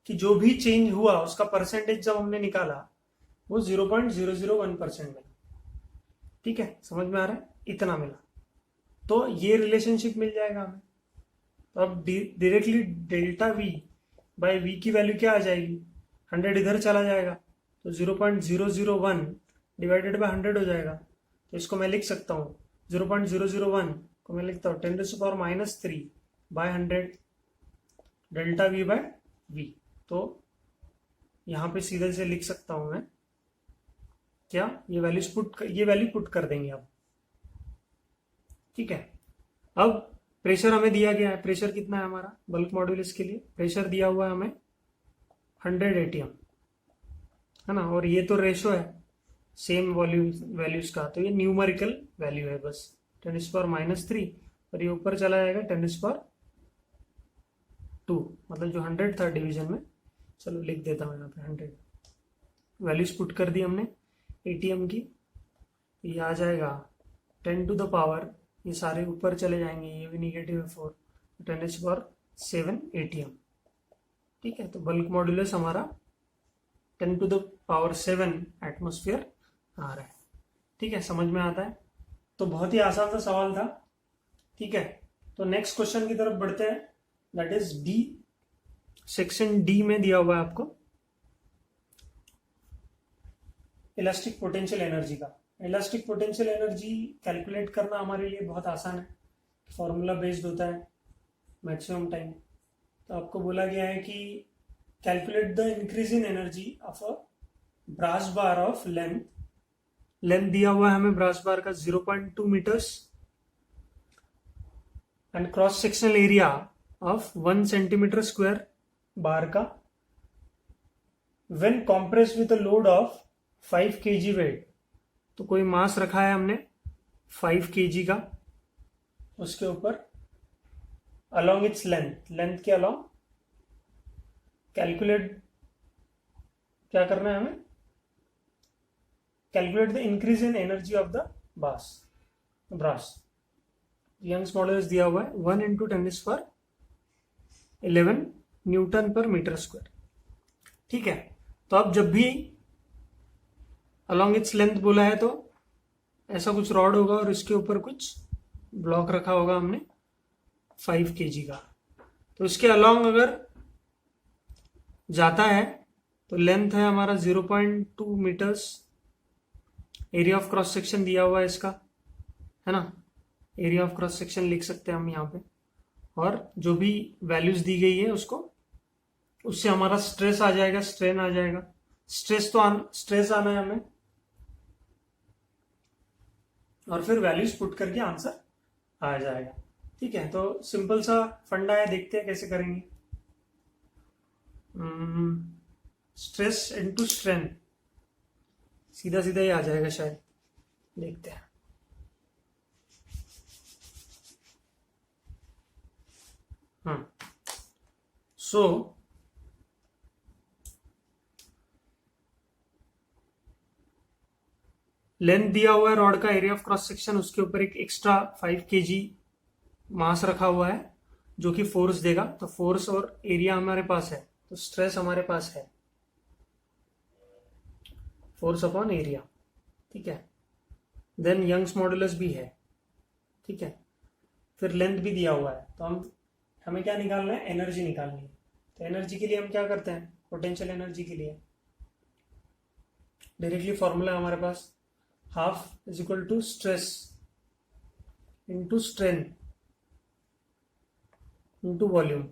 कि जो भी चेंज हुआ उसका परसेंटेज जब हमने निकाला वो 0.001% मिला। ठीक है, समझ में आ रहा है? इतना मिला, तो ये रिलेशनशिप मिल जाएगा हमें। तो अब directly delta V by V की वैल्यू क्या आ जाएगी, 100 इधर चला जाएगा तो 0.001 डिवाइडेड बाय 100 हो जाएगा। तो इसको मैं लिख सकता हूँ 0.001 को मैं लिखता हूँ 10⁻³ by 100 delta V by V. तो यहाँ पे सीधे से लिख सकता हूँ मैं क्या, ये वैल्यू पुट कर देंगे अब। ठीक है, अब प्रेशर हमें दिया गया है, प्रेशर कितना है हमारा बल्क मॉड्यूलस के लिए, प्रेशर दिया हुआ है हमें 100 एटीएम, है ना, और ये तो रेशो है सेम वैल्यूज का, तो ये न्यूमेरिकल वैल्यू है बस 10⁻³ और ये ऊपर चला जाएगा 10⁻², मतलब जो 100 था डिवीजन में। चलो लिख देता हूँ यहाँ पे 100 वैल्यूज पुट कर दी हमने एटीएम की, ये आ जाएगा 10⁻, ये सारे ऊपर चले जाएंगे, ये भी नेगेटिव है 4, 10⁻7 एटीएम। ठीक है, तो बल्क मॉड्यूलस हमारा 10⁻7 एटमोस्फियर आ रहा है। ठीक है, समझ में आता है? तो बहुत ही आसान सा सवाल था। ठीक है, तो नेक्स्ट क्वेश्चन की तरफ बढ़ते हैं, that is D. Section D में दिया हुआ है आपको इलास्टिक पोटेंशियल एनर्जी का। इलास्टिक पोटेंशियल एनर्जी कैलकुलेट करना हमारे लिए बहुत आसान है, फॉर्मूला बेस्ड होता है मैक्सिमम टाइम। तो आपको बोला गया है कि calculate the increase in energy of a brass bar of length दिया हुआ है हमें ब्रास बार का 0.2 meters and cross sectional area of 1 centimeter square bar का when compress with a load of 5 kg weight. तो कोई मास रखा है हमने 5 kg का, उसके ऊपर अलोंग इट्स लेंथ के अलोंग कैलकुलेट, क्या करना है हमें, calculate the increase in energy of the brass. Young's modulus दिया हुआ है 1 × 10⁻11 न्यूटन पर मीटर स्क्वायर। ठीक है, तो अब जब भी अलोंग इट्स लेंथ बोला है तो ऐसा कुछ रॉड होगा और इसके ऊपर कुछ ब्लॉक रखा होगा हमने 5 kg का। तो इसके अलोंग अगर जाता है तो लेंथ है हमारा 0.2 metres, area of cross section दिया हुआ है इसका, है ना, एरिया ऑफ क्रॉस सेक्शन लिख सकते हैं हम यहाँ पे, और जो भी वैल्यूज दी गई है उसको, उससे हमारा स्ट्रेस आ जाएगा, स्ट्रेन आ जाएगा, स्ट्रेस आना है हमें, और फिर वैल्यूज पुट करके आंसर आ जाएगा। ठीक है, तो सिंपल सा फंडा है, देखते हैं कैसे करेंगे। स्ट्रेस इनटू स्ट्रेन, सीधा सीधा ही आ जाएगा शायद, देखते हैं। सो लेंथ दिया हुआ है रॉड का, एरिया ऑफ क्रॉस सेक्शन, उसके ऊपर एक एक्स्ट्रा 5 kg मास रखा हुआ है जो कि फोर्स देगा। तो फोर्स और एरिया हमारे पास है, तो स्ट्रेस हमारे पास है फोर्स अपॉन एरिया। ठीक है, देन यंग्स मॉडुलस भी है। ठीक है, फिर लेंथ भी दिया हुआ है, तो हमें क्या निकालना है, एनर्जी निकालनी है। तो एनर्जी के लिए हम क्या करते हैं, पोटेंशियल एनर्जी के लिए डायरेक्टली फॉर्मूला हमारे पास, half is equal to stress into strain into volume.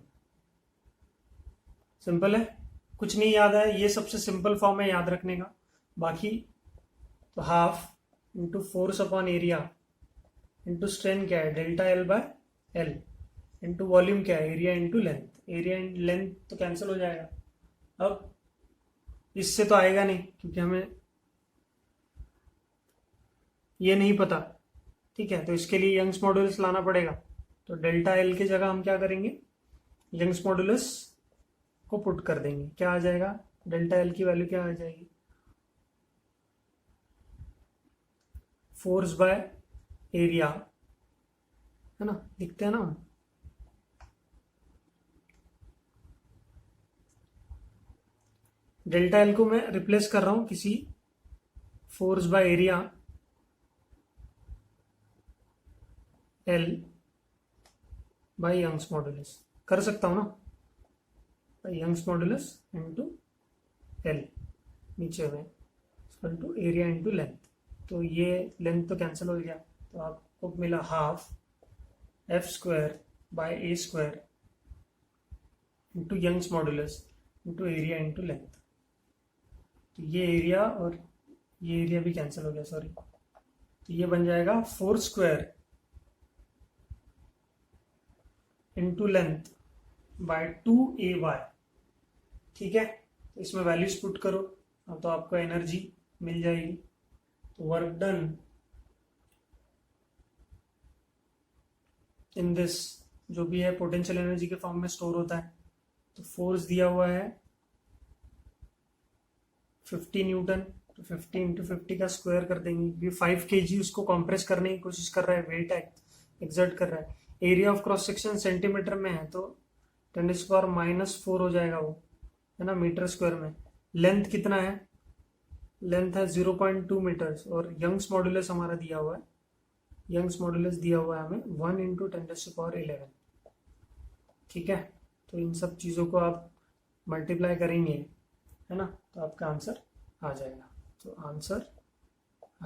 Simple है, कुछ नहीं याद है, ये सबसे सिंपल फॉर्म है याद रखने का। बाकी तो half into force upon area into strain क्या है, delta L by L, into volume क्या है, area into length. Area into length तो कैंसिल हो जाएगा। अब इससे तो आएगा नहीं क्योंकि हमें ये नहीं पता। ठीक है, तो इसके लिए यंग्स मॉडुलस लाना पड़ेगा। तो डेल्टा एल की जगह हम क्या करेंगे, यंग्स मॉडुलस को पुट कर देंगे। क्या आ जाएगा, डेल्टा एल की वैल्यू क्या आ जाएगी, फोर्स बाय एरिया, है ना, लिखते हैं ना। डेल्टा एल को मैं रिप्लेस कर रहा हूं किसी force by area L by Young's modulus कर सकता हूं ना, by Young's modulus into L नीचे में equal to area into length. तो ये लेंथ तो कैंसिल हो गया, तो आपको मिला half F square by A square into Young's modulus into area into length. तो ये एरिया और ये एरिया भी कैंसिल हो गया, सॉरी। तो ये बन जाएगा 4 square into length bye 2ay। ठीक है, तो इसमें वैल्यूज पुट करो तो आपको एनर्जी मिल जाएगी। तो वर्क डन इन दिस, जो भी है पोटेंशियल एनर्जी के फॉर्म में स्टोर होता है। तो फोर्स दिया हुआ है 50 न्यूटन, तो 50 इंटू 50 का स्क्वायर कर देंगे। ये 5 kg उसको कंप्रेस करने की कोशिश कर रहा है, वेट एक्सर्ट कर रहा है। Area of cross section centimetre में है तो 10⁻⁻⁴ हो जाएगा वो, है ना, मीटर स्क्वायर में। लेंथ कितना है, लेंथ है 0.2 मीटर्स और यंग्स मॉडुलस हमारा दिया हुआ है, यंग्स मॉडुलस दिया हुआ है हमें 1 × 10⁻11। ठीक है, तो इन सब चीज़ों को आप मल्टीप्लाई करेंगे, है ना, तो आपका आंसर आ जाएगा। तो आंसर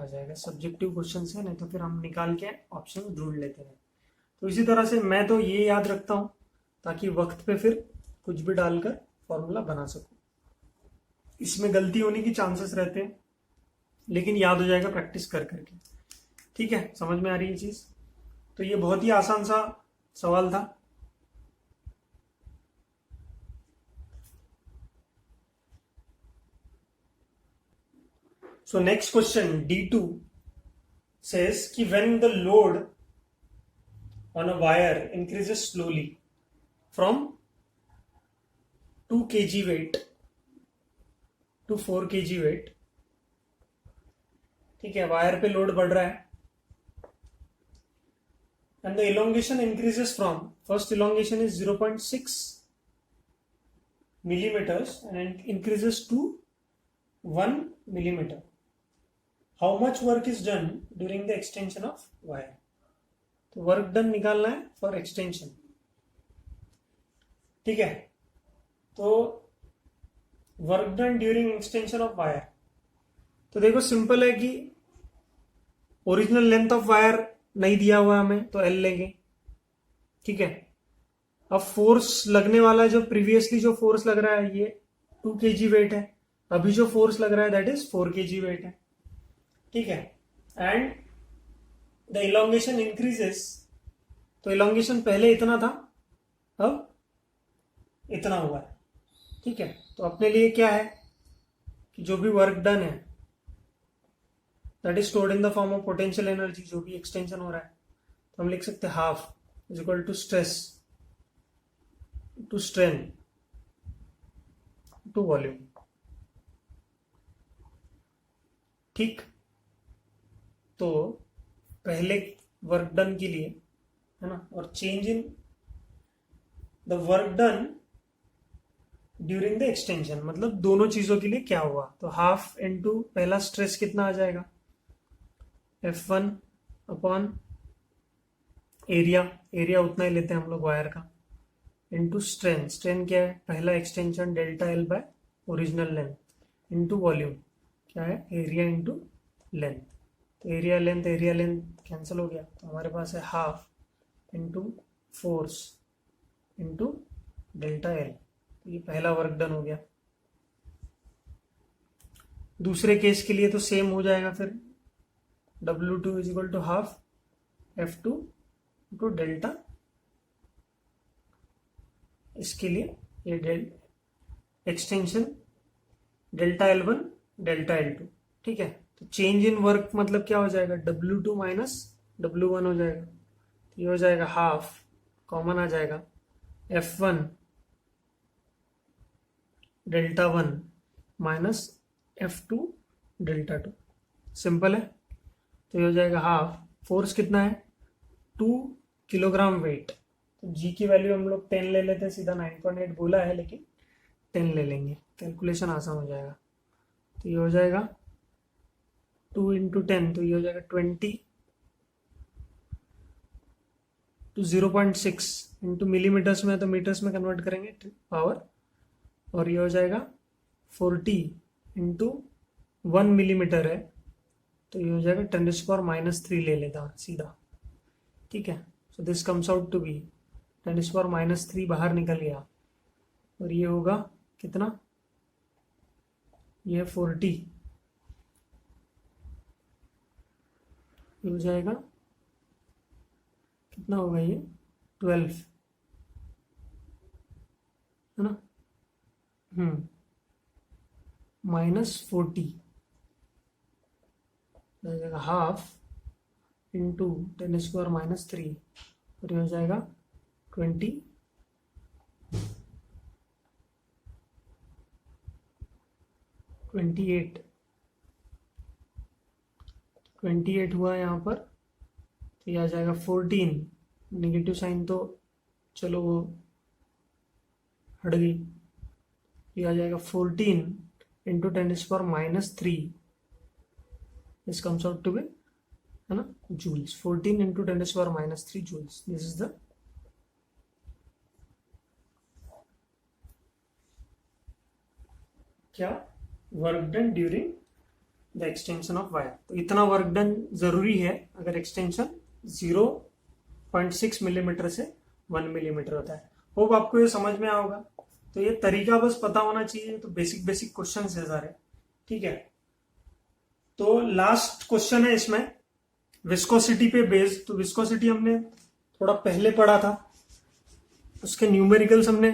आ जाएगा। सब्जेक्टिव क्वेश्चन है, नहीं तो फिर हम निकाल के ऑप्शन ढूंढ लेते हैं। तो इसी तरह से मैं तो ये याद रखता हूँ ताकि वक्त पे फिर कुछ भी डालकर फॉर्मूला बना सकूं। इसमें गलती होने की चांसेस रहते हैं, लेकिन याद हो जाएगा प्रैक्टिस कर करके। ठीक है, समझ में आ रही है चीज। तो ये बहुत ही आसान सा सवाल था। So next question D2 says कि when the load on a wire increases slowly from 2 kg weight to 4 kg weight, ठीक है, वायर पे लोड बढ़ रहा है, and the elongation increases from, first elongation is 0.6 millimeters and it increases to 1 millimeter. How much work is done during the extension of wire? तो work done निकालना है for extension. ठीक है, तो work done during extension of wire, तो देखो simple है कि ओरिजिनल लेंथ ऑफ वायर नहीं दिया हुआ हमें तो एल लेंगे। ठीक है, अब फोर्स लगने वाला है, जो प्रीवियसली जो फोर्स लग रहा है ये 2 kg वेट है, अभी जो फोर्स लग रहा है दैट इज 4 kg वेट है। ठीक है, एंड द इलोंगेशन इंक्रीजेस, तो इलोंगेशन पहले इतना था अब इतना हुआ है। ठीक है, तो अपने लिए क्या है कि जो भी वर्क डन है that is stored in the form of potential energy, जो भी एक्सटेंशन हो रहा है, तो हम लिख सकते हैं half is equal to stress to strain to volume. ठीक, तो पहले वर्क डन के लिए, है ना, और change in the work done during the extension, मतलब दोनों चीजों के लिए क्या हुआ। तो हाफ इनटू पहला स्ट्रेस कितना आ जाएगा, F1 अपॉन एरिया, एरिया उतना ही लेते हैं हम लोग वायर का, इनटू स्ट्रेन, स्ट्रेन क्या है, पहला extension delta L by original length, into volume क्या है, एरिया इनटू लेंथ। तो एरिया लेंथ कैंसिल हो गया, तो हमारे पास है half into force into delta L. तो ये पहला वर्क डन हो गया। दूसरे केस के लिए तो सेम हो जाएगा फिर, W2 is equal to half F2 into delta, इसके लिए ये extension delta L1 delta L2। ठीक है, तो चेंज इन वर्क मतलब क्या हो जाएगा, W2 माइनस W1 हो जाएगा। तो ये हो जाएगा हाफ, कॉमन आ जाएगा, F1 delta 1 minus F2 delta 2। Simple है, तो ये हो जाएगा हाफ, फोर्स कितना है 2 किलोग्राम वेट, तो जी की वैल्यू हम लोग 10 ले लेते हैं, सीधा 9.8 बोला है, लेकिन 10 ले लेंगे, कैलकुलेशन आसान हो जाएगा। तो ये हो जाएगा 2 × 10, तो ये हो जाएगा 20 to 0.6 इंटू मिलीमीटर्स में, तो मीटर्स में कन्वर्ट करेंगे पावर, और ये हो जाएगा 40 इंटू 1 मिलीमीटर है, तो ये हो जाएगा 10⁻³ ले लेता सीधा, ठीक है। So this comes out to be 10⁻³ बाहर निकल गया, और ये होगा कितना, ये 40, ये हो जाएगा कितना होगा, ये 12 है ना, -40 हो जाएगा, हाफ इंटू 10⁻³ और ये हो जाएगा 28 हुआ यहाँ पर, तो ये आ जाएगा 14, नेगेटिव साइन तो चलो वो हट गई, ये आ जाएगा 14 into 10⁻³ this comes out to be, है ना, joules. 14 into 10⁻³ joules, this is the क्या, work done during the extension of wire. तो इतना वर्क डन जरूरी है अगर एक्सटेंशन 0.6 मिलीमीटर से 1 मिलीमीटर होता है। होप आपको ये समझ में आएगा। तो ये तरीका बस पता होना चाहिए, तो बेसिक बेसिक क्वेश्चन है सारे, ठीक है। तो लास्ट क्वेश्चन है इसमें विस्कोसिटी पे बेस्ड। तो विस्कोसिटी हमने थोड़ा पहले पढ़ा था, उसके न्यूमेरिकल्स हमने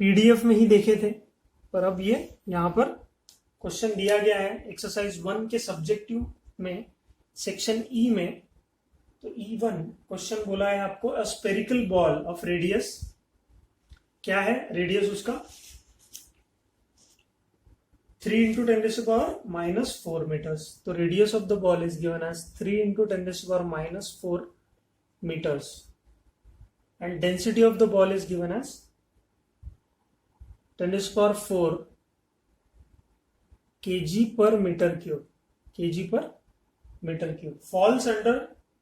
पीडीएफ में ही देखे थे, पर अब ये यहाँ पर क्वेश्चन दिया गया है एक्सरसाइज 1 के सब्जेक्टिव में, सेक्शन ई में। तो E1 क्वेश्चन बोला है आपको, a spherical ball of radius, क्या है रेडियस उसका, 3 × 10⁻⁻⁴ मीटर्स। तो radius of the ball is given as 3 × 10⁻⁻⁴ metres and density of the ball is given as 10⁴ kg/m³, kg/m³,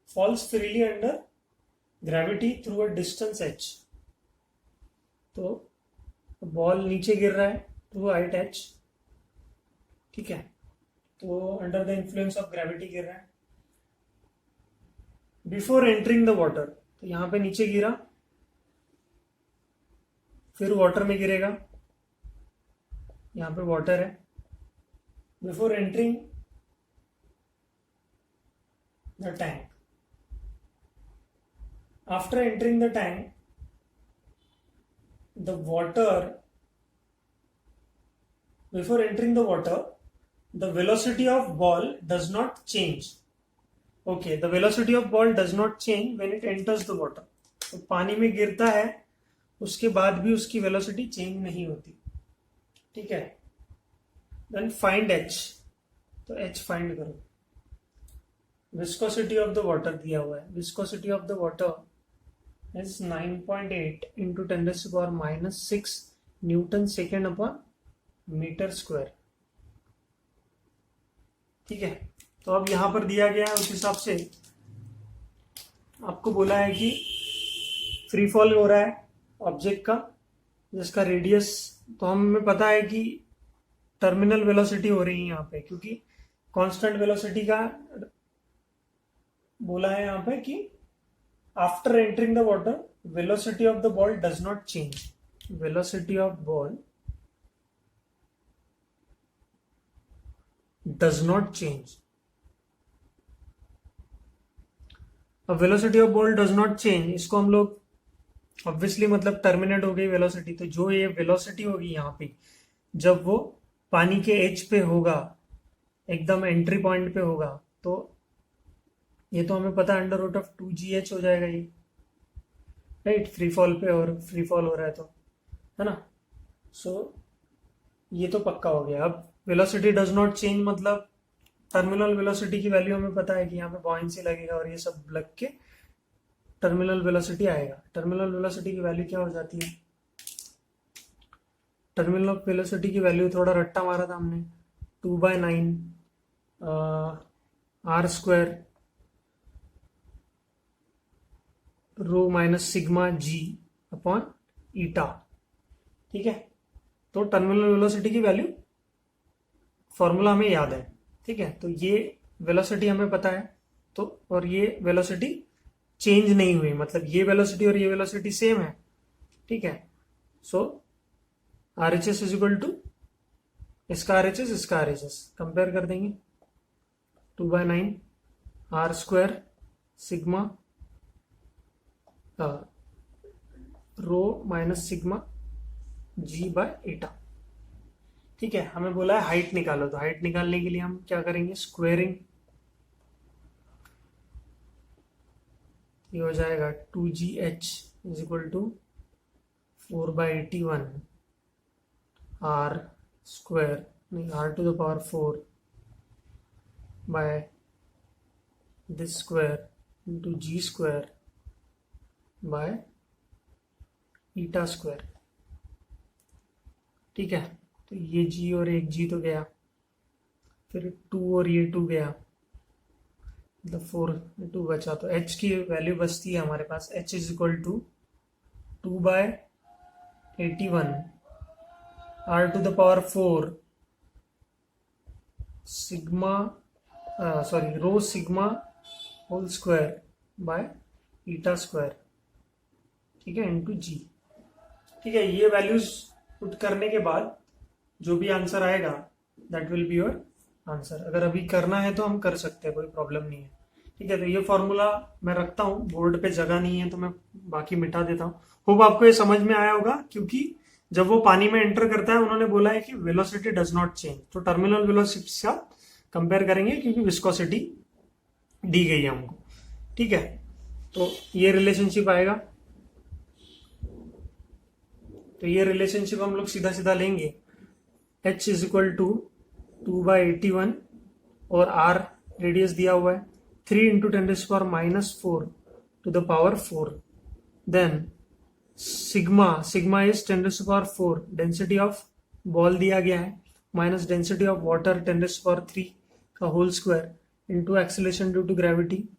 falls freely under gravity through a distance h। तो ball नीचे गिर रहा है through height h, ठीक है, तो under the influence of gravity गिर रहा है। बिफोर एंटरिंग द वाटर, तो यहां पे नीचे गिरा, फिर वाटर में गिरेगा, यहां पे वाटर है। Before entering the tank, after entering the tank, the water, before entering the water, the velocity of ball does not change. Okay, the velocity of ball does not change when it enters the water. तो पानी में गिरता है, उसके बाद भी उसकी velocity change नहीं होती, ठीक है। देन फाइंड h, तो h फाइंड करो। विस्कोसिटी ऑफ द वाटर दिया हुआ है, viscosity of the water is 9.8 into 10⁻⁻⁶ newton second upon metre square, ठीक है। तो अब यहां पर दिया गया है, उस हिसाब से आपको बोला है कि फ्री फॉल हो रहा है ऑब्जेक्ट का, जिसका रेडियस, तो हमें पता है कि टर्मिनल वेलोसिटी हो रही है यहाँ पे, क्योंकि कांस्टेंट वेलोसिटी का बोला है यहाँ पे कि after entering the water, velocity of the ball does not change. Velocity of ball does not change. अब velocity of ball does not change, इसको हम लोग obviously मतलब टर्मिनेट हो गई वेलोसिटी, तो जो ये वेलोसिटी होगी यहाँ पे, जब वो पानी के एज पे होगा, एकदम एंट्री पॉइंट पे होगा, तो ये तो हमें पता है √2gh हो जाएगा ये, राइट, फ्री फॉल पे, और फ्री फॉल हो रहा है तो, है ना। सो ये तो पक्का हो गया। अब वेलोसिटी डज नॉट चेंज मतलब टर्मिनल वेलोसिटी की वैल्यू हमें पता है कि यहाँ पे बॉयंसी लगेगा और ये सब लग के टर्मिनल वेलोसिटी आएगा। टर्मिनल वेलोसिटी की वैल्यू क्या हो जाती है, टर्मिनल ऑफ वेलोसिटी की वैल्यू थोड़ा रट्टा मारा था हमने, 2/9 R square rho minus sigma G upon eta. ठीक है, तो टर्मिनल वेलोसिटी की वैल्यू फॉर्मूला हमें याद है। ठीक है, तो ये वेलोसिटी हमें पता है, तो और ये वेलोसिटी चेंज नहीं हुई, मतलब ये वेलोसिटी और ये वेलोसिटी सेम है। ठीक है, so R H S is equal to इसका आर एच एस, इसका आर एच एस कंपेयर कर देंगे, 2/9 R square sigma rho minus sigma G by eta. ठीक है, हमें बोला है हाइट निकालो, तो हाइट निकालने के लिए हम क्या करेंगे, स्क्वेयरिंग। ये हो जाएगा 2GH is equal to 4/81 R square, नहीं R to the power 4 by this square into G square by eta square. ठीक है, तो ये जी और एक जी तो गया, फिर 2 और ये 2 गया, मतलब 4 2 बचा, तो h की वैल्यू बचती है हमारे पास, h is equal to 2/81 r to the power 4 sigma sorry rho sigma whole square by eta square. ठीक है, इनटू जी। ठीक है, ये वैल्यूज पुट करने के बाद जो भी आंसर आएगा that will be your answer. अगर अभी करना है तो हम कर सकते हैं, कोई प्रॉब्लम नहीं है। ठीक है, तो ये फॉर्मूला मैं रखता हूँ, बोर्ड पे जगह नहीं है तो मैं बाकी मिटा देता हूँ। होप आपको ये समझ में आया होगा, क्योंकि जब वो पानी में एंटर करता है उन्होंने बोला है कि वेलोसिटी डज नॉट चेंज, तो टर्मिनल वेलोसिटी से आप कंपेयर करेंगे क्योंकि विस्कोसिटी दी गई है हमको। ठीक है, तो ये रिलेशनशिप आएगा, तो ये रिलेशनशिप हम लोग सीधा सीधा लेंगे, h इज इक्वल टू 2/81 और r रेडियस दिया हुआ है 3 into 10⁻⁻4 to the power 4, then sigma is 10⁻⁴, density of ball दिया गया है, माइनस डेंसिटी ऑफ वाटर 10⁻³ का whole square into acceleration due to gravity,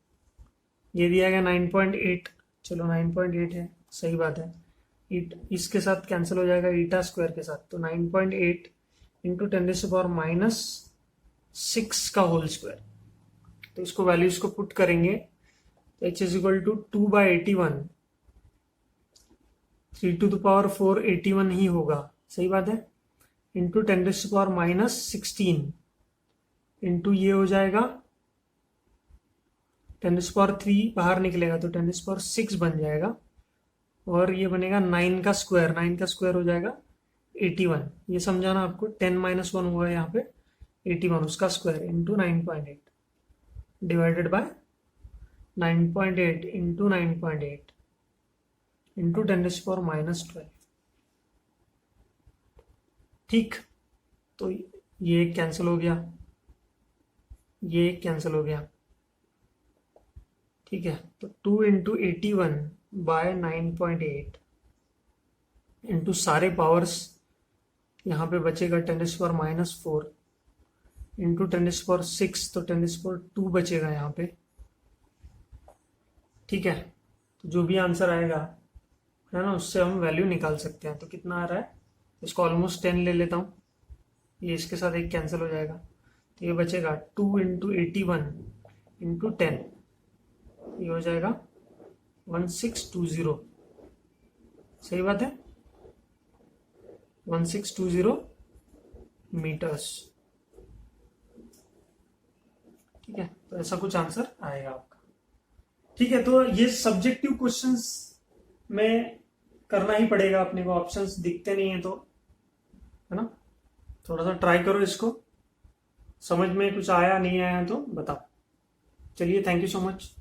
ये दिया गया 9.8, चलो 9.8 है, सही बात है, इसके साथ कैंसिल हो जाएगा ईटा स्क्वायर के साथ, तो 9.8 इंटू 10⁻⁻6 का होल स्क्वायर। तो इसको वैल्यूज को पुट करेंगे, तो h is equal to 2/81, 3 to the power 4 81 ही होगा, सही बात है, इंटू 10⁻⁻16 इंटू ये हो जाएगा 10⁻³ बाहर निकलेगा तो 10⁻6 बन जाएगा, और ये बनेगा 9 का स्क्वायर, 9 का स्क्वायर हो जाएगा 81, ये समझाना आपको, 10 - 1 हुआ यहाँ पे 81, उसका square into 9.8 divided by 9.8 into 9.8 into 10⁻⁻12। ठीक, तो ये कैंसिल हो गया, ये कैंसिल हो गया। ठीक है, तो 2 इंटू 81 बाय 9.8 इंटू सारे पावर्स यहाँ पे बचेगा 10⁻⁻4 इंटू 10⁻6, तो 10⁻² बचेगा यहाँ पे। ठीक है, तो जो भी आंसर आएगा है ना, उससे हम वैल्यू निकाल सकते हैं। तो कितना आ रहा है, इसको ऑलमोस्ट 10 ले लेता हूँ, ये इसके साथ एक कैंसिल हो जाएगा, तो ये बचेगा 2 इंटू 81 इंटू 10, ये हो जाएगा 1620, सही बात है, 1620 मीटर्स। ठीक है, तो ऐसा कुछ आंसर आएगा आपका। ठीक है, तो ये सब्जेक्टिव क्वेश्चंस में करना ही पड़ेगा अपने को, ऑप्शंस दिखते नहीं है तो, है ना, थोड़ा सा ट्राई करो इसको, समझ में कुछ आया नहीं आया तो बताओ। चलिए, थैंक यू सो मच।